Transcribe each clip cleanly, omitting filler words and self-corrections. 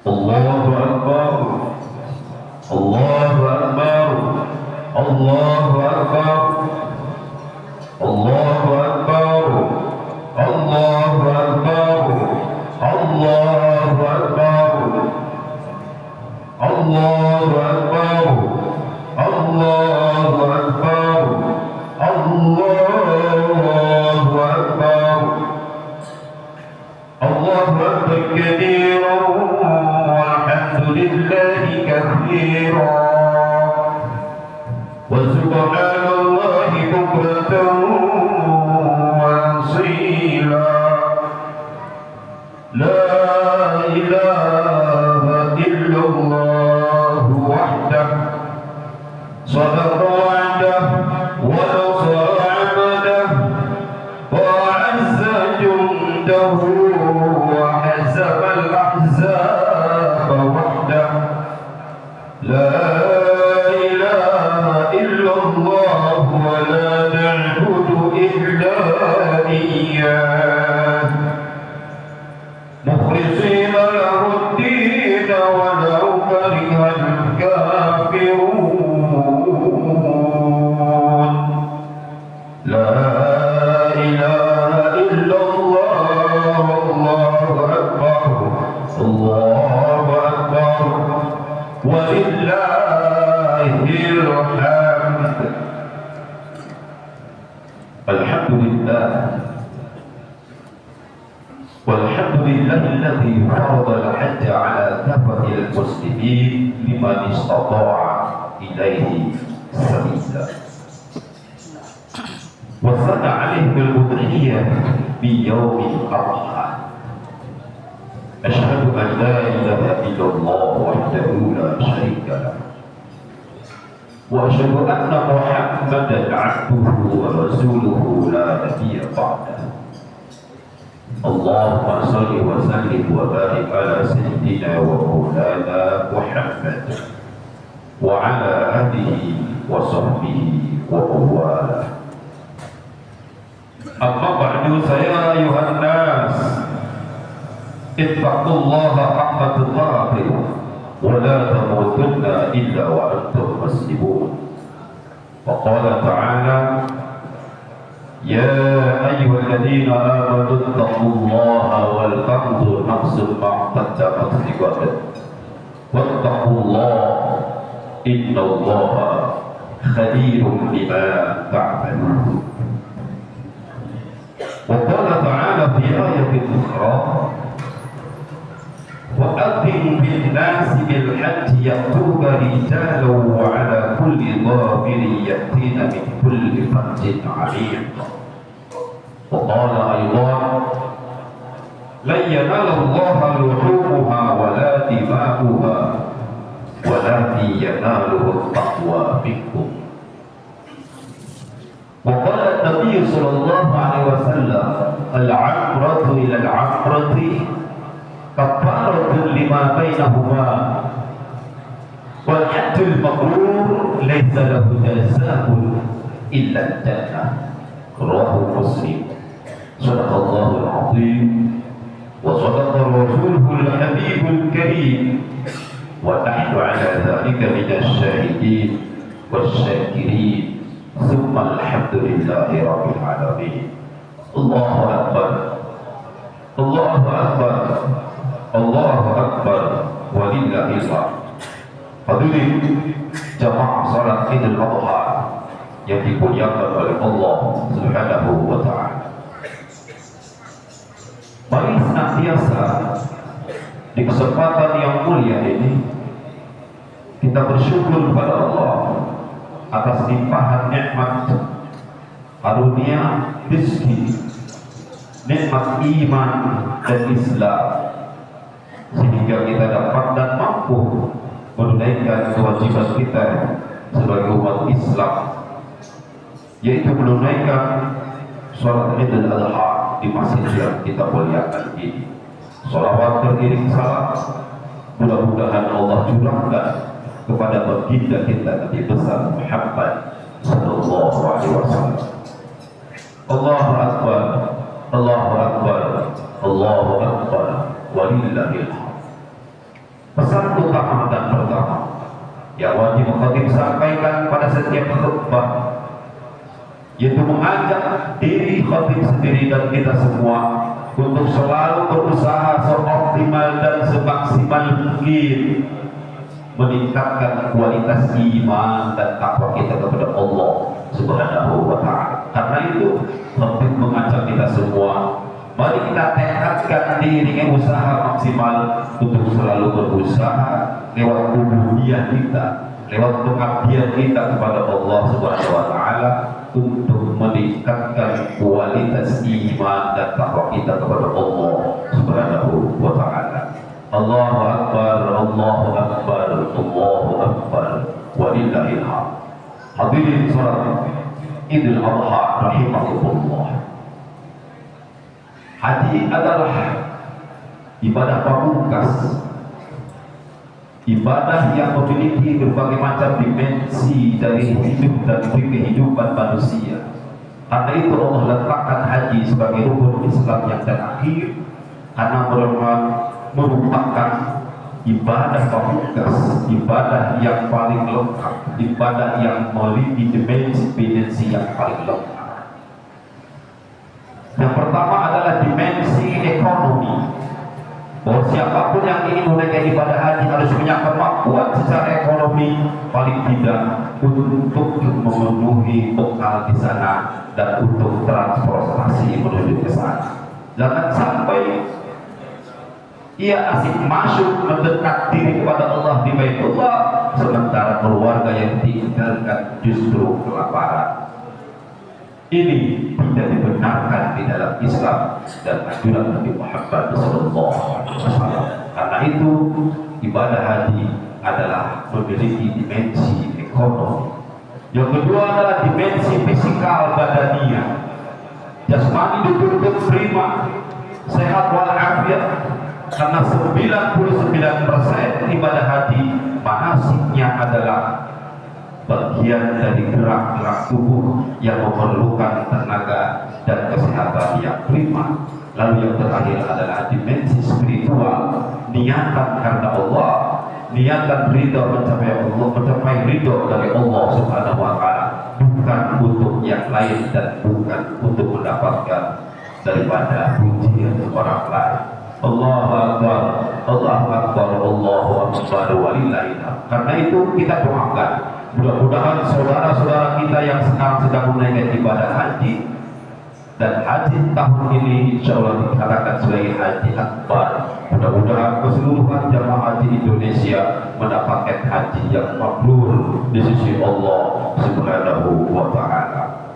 Allahu Akbar, Allahu Akbar, Allahu Akbar, Allahu Akbar, Allahu Akbar, Allahu Akbar, Allahu Akbar, Allahu Akbar, Allahu Akbar, Allahu Akbar katsiran walhamdulillahi katsiran wa subhanallahi bukratan wa asila. La ilaha illallah wahdah sadaqa wa'dah wa nasara 'abdah wa 'azza jundahu wa hazama al-ahzaba wahdah. La ilaha illallah wa la na'budu illa iyyah mukhlisina lahu ad-din walau kariha al-kafirun. La ilaha illallah, Allahu Akbar, Allahu Akbar, walillahil hamd. Alhamdulillah, walhamdulillah alladhi farada al-hajj ala kafatil muslimin liman istata'a ilayhi sabila wa sana alayhi bil udhiyah bi yawmil adha. Ashhadu an la ilaha illallah wahdahu la sharika lahu wa ashhadu anna Muhammadan 'abduhu wa rasuluhu la nabiyya ba'dahu. Allahumma salli wa sallim wa barik ala sayyidina wa maulana Muhammad wa ala alihi wa sahbihi wa mawala. Amma ba'du, saya ayuhan nas ittaqullaha haqqa tuqatih wa la tamutunna illa wa antum muslimun. Wa qala ta'ala يا أيها الذين آمنوا اتقوا الله ولتنظر نفس ما قدمت لغد واتقوا الله إن الله خبير بما تعملون. وقال تعالى في آية أخرى وأذن بالناس بالحج يأتوك رجالا وعلى كل ضامر يأتين من كل فج عميق. وقال أيضا لن ينال الله لحومها ولا دماؤها ولكن يناله التقوى منكم. وقال النبي صلى الله عليه وسلم العمرة إلى العمرة كفارة لما بينهما والحج المبرور ليس له جزاء إلا الجنة. رواه مسلم. صدق الله العظيم وصدق رسوله الحبيب الكريم ونحن على ذلك من الشاهدين والشاكرين ثم الحمد لله رب العالمين. الله أكبر، الله أكبر، Allahu Akbar walillahil hamd. Hadirin jamaah salat Idul Adha yang dimuliakan oleh Allah Subhanahu wa taala. Mari senantiasa di kesempatan yang mulia ini kita bersyukur kepada Allah atas limpahan nikmat karunia rezeki, nikmat iman dan Islam, sehingga kita dapat dan mampu menunaikan kewajiban kita sebagai umat Islam, yaitu menunaikan sholat Idul Adha di masjid yang kita muliakan ini. Sholawat beriring salam mudah-mudahan Allah curahkan kepada baginda kita Nabi besar Muhammad sallallahu alaihi wasallam. Allahu Akbar, Allahu Akbar, Allahu Akbar, walillahil hamd. Pesan utama dan pertama yang wajib khatib sampaikan pada setiap khutbah, yaitu mengajak diri khatib sendiri dan kita semua untuk selalu berusaha seoptimal dan semaksimal mungkin meningkatkan kualitas iman dan takwa kita kepada Allah Subhanahu wa Ta'ala. Karena itu khatib mengajak kita semua, mari kita tekadkan diri usaha maksimal untuk selalu berusaha lewat ubudiyah kita, lewat pengabdian kita kepada Allah Subhanahu wa Ta'ala untuk meningkatkan kualitas iman dan takwa kita kepada Allah Subhanahu wa Ta'ala. Allahu Akbar, Allahu Akbar, Allahu Akbar, walillahil hamd. Hadirin salat Idul Adha rahimakumullah. Haji adalah ibadah pamungkas, ibadah yang memiliki berbagai macam dimensi dari hidup dan kehidupan manusia. Karena itu Allah letakkan haji sebagai rukun Islam yang terakhir, karena merupakan ibadah pamungkas, ibadah yang paling lengkap, ibadah yang memiliki dimensi yang paling lengkap. Yang pertama adalah dimensi ekonomi. Bahwa siapapun yang ingin menunaikan ibadah haji harus punya kemampuan secara ekonomi paling tidak untuk memenuhi bekal di sana dan untuk transportasi menuju ke sana. Jangan sampai ia asik masuk mendekat diri kepada Allah di Baitullah, sementara keluarga yang ditinggalkan justru kelaparan. Ini tidak dibenarkan di dalam Islam dan anjuran Nabi Muhammad SAW. Karena itu ibadah haji adalah memiliki dimensi ekonomi. Yang kedua adalah dimensi fisikal badania. Jasmani dituntut prima, sehat walafiat. Karena 99% ibadah haji manasiknya adalah bagian dari gerak-gerak tubuh yang memerlukan tenaga dan kesehatan yang prima. Lalu yang terakhir adalah dimensi spiritual, niatan karena Allah, niatan ridho mencapai Allah, mencapai ridho dari Allah Subhanahu wa Ta'ala, bukan untuk yang lain dan bukan untuk mendapatkan daripada pujian orang lain. Allahu Akbar, Allahu Akbar, Allahu Akbar, walillahil hamd. Karena itu kita doakan, mudah-mudahan saudara-saudara kita yang sekarang sedang menunaikan ibadah haji, dan haji tahun ini insya Allah dikatakan sebagai haji akbar. Mudah-mudahan keseluruhan jamaah haji Indonesia mendapatkan haji yang mabrur di sisi Allah Subhanahu wa Ta'ala.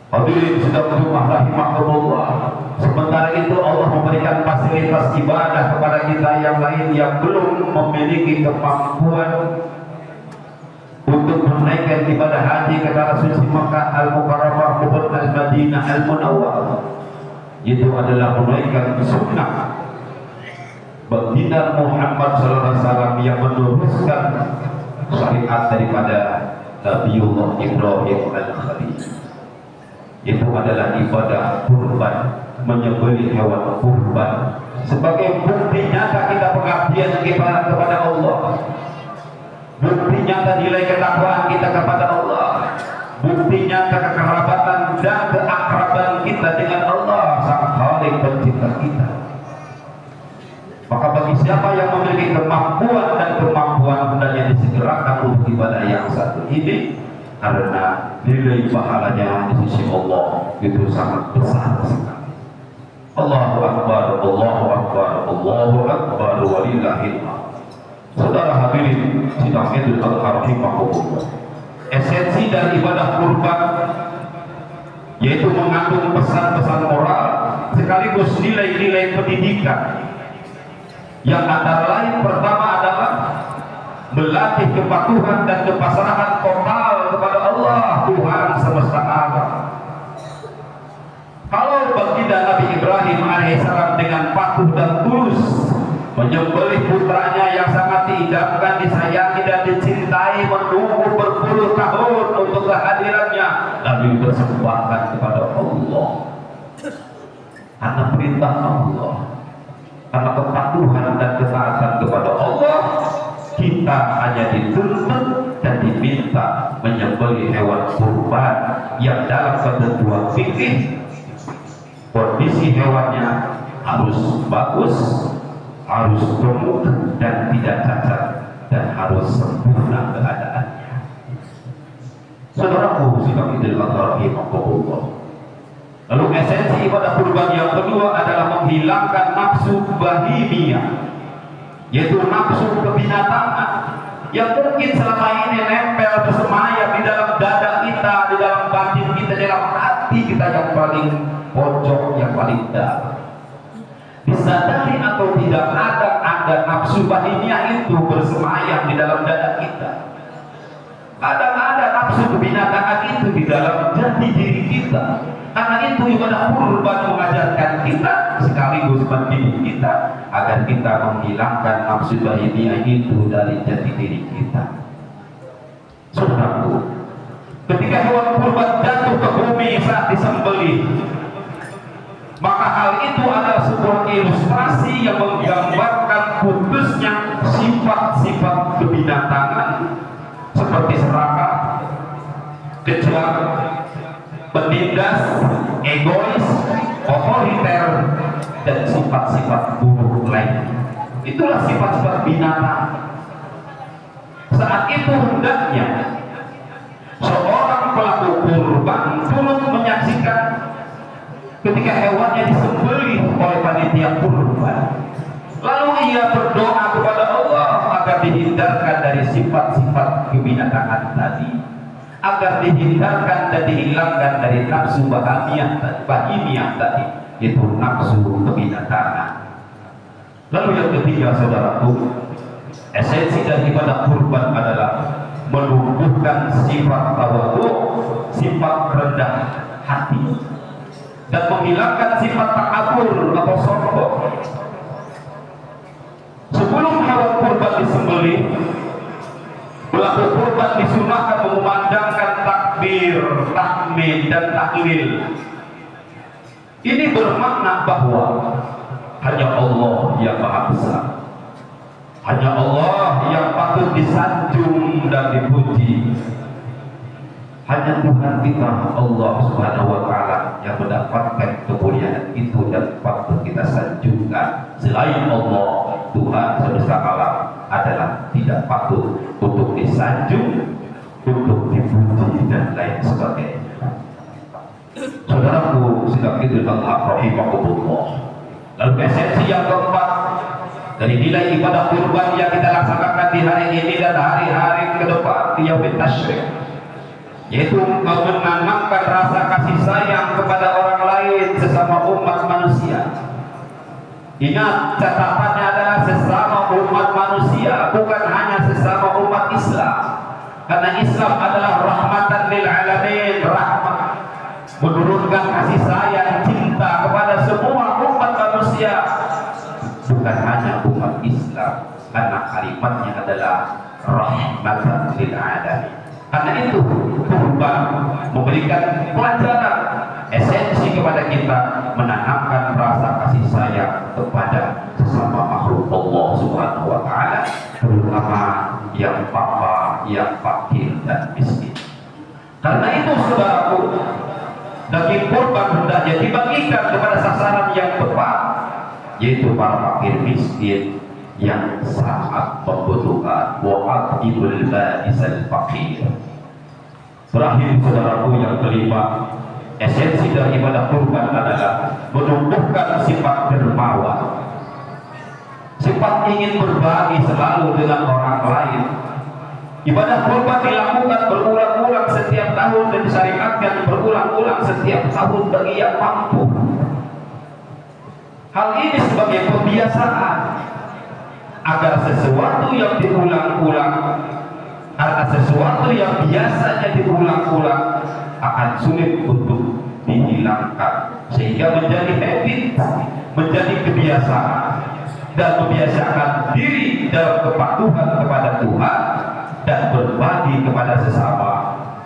Hadirin sedang berjumlah rahimakumullah. Sementara itu Allah memberikan fasilitas ibadah kepada kita yang lain yang belum memiliki kemampuan untuk menaikkan ibadah haji ke tanah suci Makkah Al-Mukarramah maupun Al-Madinah Al-Munawwarah. Itu adalah menaikkan sunnah baginda Muhammad SAW yang meneruskan syariat daripada Nabiullah Ibrahim Al-Khalil. Itu adalah ibadah kurban, menyembelih hewan kurban sebagai bukti nyata kita pengabdian kita kepada Allah, bukti nyata nilai ketakwaan kita kepada Allah, bukti nyata kekerabatan dan keakraban kita dengan Allah Sang Khalik pencipta kita. Maka bagi siapa yang memiliki kemampuan dan kemampuan hendaknya disegerakan untuk ibadah yang satu ini, karena nilai pahalanya di sisi Allah itu sangat besar sekali. Allahu Akbar, Allahu Akbar, Allahu Akbar, walillahil hamd. Saudara hadirin sidang Idul Adha rahimakumullah. Esensi dari ibadah kurban yaitu mengandung pesan-pesan moral sekaligus nilai-nilai pendidikan. Yang antara lain pertama adalah melatih kepatuhan dan kepasrahan total kepada Allah Tuhan semesta alam. Kalau baginda Nabi Ibrahim alaihissalam dengan patuh dan tulus menyembelih putranya yang sangat diidamkan, disayangi dan dicintai, menunggu berpuluh tahun untuk kehadirannya, lalu dipersembahkan kepada Allah karena perintah Allah, karena kepatuhan dan ketaatan kepada Allah kita hanya dituntut dan diminta menyembelih hewan kurban yang dalam ketentuan fikih kondisi hewannya harus bagus, harus gemuk dan tidak cacat, dan harus sempurna keadaannya. Saudaraku sidang idul adha rahimahullah. Lalu esensi ibadah kurban yang kedua adalah menghilangkan nafsu bahimiyah, yaitu nafsu kebinatangan yang mungkin selama ini nempel bersemayam di dalam dada kita, di dalam batin kita, di dalam hati kita yang paling pojok, yang paling dalam. Disadari atau tidak, ada nafsu bahimiyah itu bersemayam di dalam dada kita. Ada nafsu kebinatangan itu di dalam jati diri kita. Karena itu ibadah kurban mengajarkan kita sekaligus mendidik kita agar kita menghilangkan nafsu bahimiyah itu dari jati diri kita. Saudaraku, ketika hewan kurban jatuh ke bumi saat disembelih, maka hal itu adalah sebuah ilustrasi yang menggambarkan putusnya sifat-sifat kebinatangan seperti serakah, kejam, penindas, egois, otoriter, dan sifat-sifat buruk lainnya. Itulah sifat-sifat binatang. Saat itu hendaknya seorang pelaku kurban turut menyaksikan ketika hewannya disembelih oleh panitia kurban. Lalu ia berdoa kepada Allah agar dihindarkan dari sifat-sifat kebinatangan tadi, agar dihindarkan dan dihilangkan dari nafsu bahimiyah tadi, yaitu nafsu kebinatangan. Lalu yang ketiga, saudaraku, esensi dari ibadah kurban adalah menumbuhkan sifat tawadhu, sifat rendah hati, dan menghilangkan sifat takabur atau sombong. Sebelum hewan kurban disembelih, pelaku kurban disunahkan mengumandangkan takbir, tahmid, dan tahlil. Ini bermakna bahwa hanya Allah yang Maha Besar, hanya Allah yang patut disanjung dan dipuji. Hanya Tuhan kita, Allah Subhanahu wa Ta'ala, yang mendapatkan kemuliaan itu dan patut kita sanjungkan. Selain Allah, Tuhan semesta alam adalah tidak patut untuk disanjung, untuk dipuji, dan lain sebagainya. Saudaraku sidang idul adha rahimahullah. Lalu esensi yang keempat dari nilai ibadah kurban yang kita laksanakan di hari ini dan hari-hari ke depan di yaumit tasyrik, yaitu menanamkan rasa kasih sayang kepada orang lain sesama umat manusia. Ingat, catatannya adalah sesama umat manusia, bukan hanya sesama umat Islam. Karena Islam adalah rahmatan lil alamin, rahmat, menurunkan kasih sayang, cinta kepada semua umat manusia, bukan hanya umat Islam, karena kalimatnya adalah rahmatan lil alamin. Karena itu kurban memberikan pelajaran esensi kepada kita, menanamkan rasa kasih sayang kepada sesama makhluk Allah Subhanahu wa Ta'ala, terutama yang papa, yang fakir dan miskin. Karena itu saudaraku, daging kurban hendaknya dibagikan kepada sasaran yang tepat, yaitu para fakir miskin yang sangat membutuhkan. Wa'atibul ba'isal fakir. Terakhir saudaraku yang kelima, esensi dari ibadah kurban adalah menumbuhkan sifat dermawan, sifat ingin berbagi selalu dengan orang lain. Ibadah kurban dilakukan berulang-ulang setiap tahun dan disyariatkan berulang-ulang setiap tahun bagi yang mampu. Hal ini sebagai kebiasaan agar sesuatu yang diulang-ulang, karena sesuatu yang biasanya diulang-ulang akan sulit untuk dihilangkan, sehingga menjadi habit, menjadi kebiasaan, dan membiasakan diri dalam kepatuhan kepada Tuhan dan berbagi kepada sesama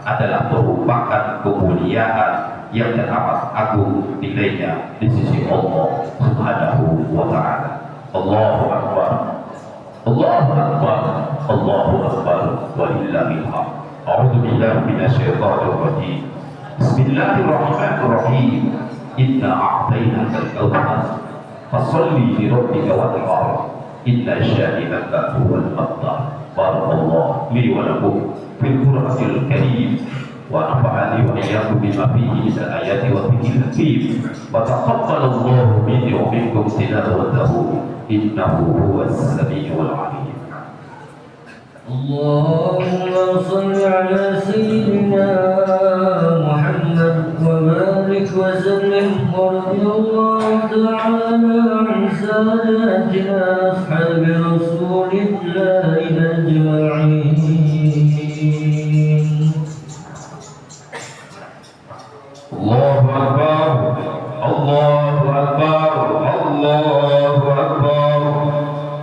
adalah merupakan kemuliaan yang teramat agung nilainya di sisi Allah Subhanahu wa Ta'ala. Allahu Akbar. Allahu Akbar, Allahu Akbar, walillahil hamd. A'udzu billahi minasyaitonir rajim. Bismillahirrahmanirrahim. Inna a'tainaka al-kautsar. Fasholli li rabbika wanhar. Inna syani'aka huwal abtar. Barakallahu li wa lakum fil Qur'anil Karim. Wa nafa'ani wa iyyakum bima fihi min ayati wa dhikril hakim. Wa taqabbalallahu minni wa minkum tilawatahu. Innahu huwas samiul alim. اللهم صل على سيدنا محمد وبارك وسلم ورضي الله تعالى عن ساداتنا أصحاب رسول الله أجمعين. الله أكبر، الله أكبر، الله أكبر،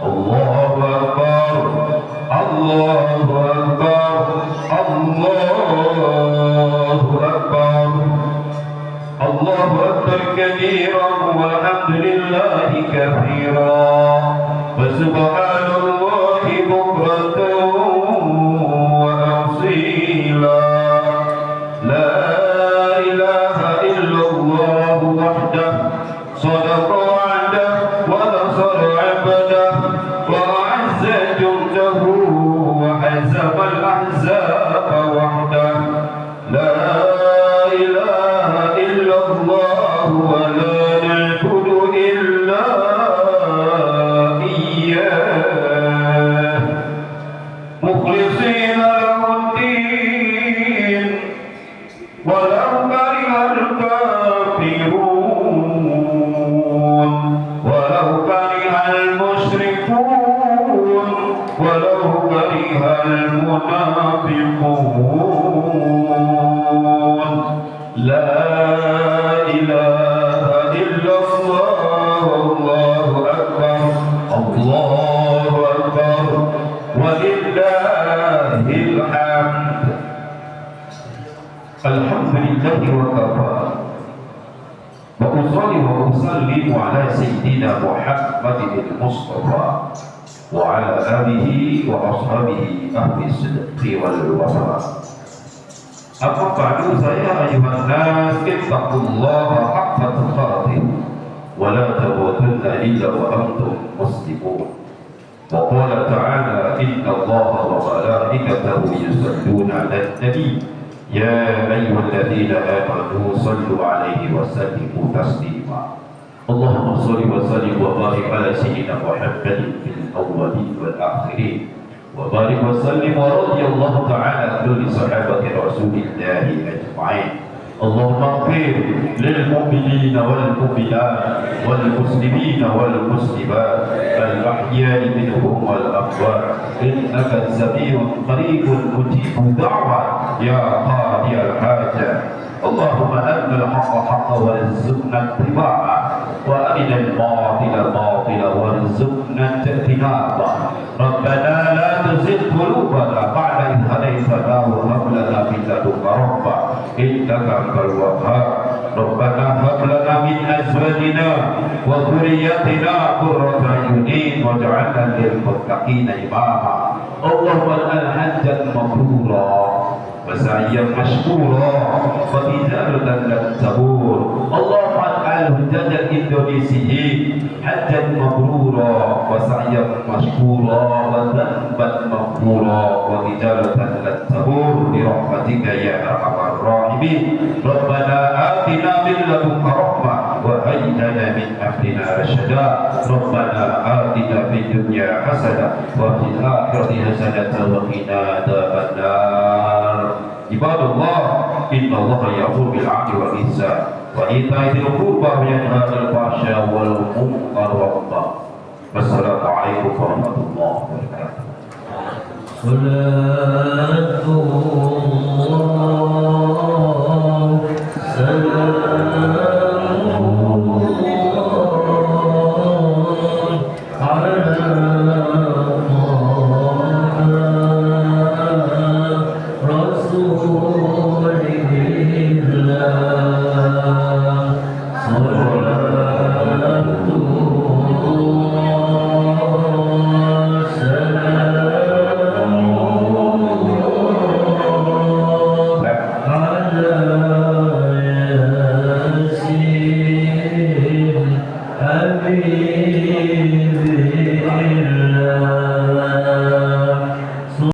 الله أكبر، الله أكبر، الله أكبر، الله أكبر كبيرا والحمد لله كثيرا وسبحان الله بكرة وأصيلا. لا إله إلا الله وحده صدق وعده ونصر عبده وأعز جنده وحزم الأحزاب وحده. لا إله إلا الله ولا نعبد إلا إياه مخلصين له الدين ولو كره الكافرون ولو كره المشركون ولو كره المنافقون. لا إله إلا الله. الله أكبر، الله أكبر، ولله الحمد. الحمد لله وكفى وأصلي وأسلم على سيدنا محمد المصطفى وعلى آله وأصحابه أهل الصدق والوفاء. أما بعد فيا أيها الناس اتقوا الله حق تقاته ولا تموتن إلا وأنتم مسلمون. وقال تعالى إن الله وملائكته يصلون على النبي يا أيها الذين آمنوا صلوا عليه وسلموا تسليما. اللهم صل وسلم وبارك على سيدنا محمد في الأولين والآخرين وبارك وسلم ورضي الله تعالى عن كل صحابة رسول الله أجمعين. اللهم اغفر للمؤمنين والمؤمنات والمسلمين والمسلمات الأحياء منهم والأموات إنك سميع قريب مجيب دعوة يا قاضي الحاجة. اللهم أرنا الحق حقا وارزقنا اتباعه وأرنا الباطل باطلا وارزقنا اجتنابه. ربنا لا تزغ قلوبنا بعد إذ هديتنا وهب لنا من لدنك رحمة إنك أنت الوهاب. ربنا هب لنا من أزواجنا وذريتنا قرة أعين واجعلنا للمتقين إماما. اللهم اجعل حجا مبرورا وسعيا مشكورا وتجارة لن تبور. اللهم اجعل حجاج الإندونيسيين حجا مبرورا وسعيا مشكورا وذنبا مغفورا وتجارة لن تبور برحمتك يا أرحم الراحمين. ربنا آتنا من لدنك رحمة وهيئ لنا من أمرنا رشدا. ربنا آتنا في الدنيا حسنة وفي الآخرة حسنة وقنا عذاب النار. عباد الله إن الله يأمر بالعدل والإحسان وإيتاء ذي القربى وينهى عن الفحشاء والمنكر والبغي. والسلام عليكم ورحمة الله وبركاته. صلاة الله سلام الله على رسول الله. صلاة الله Amin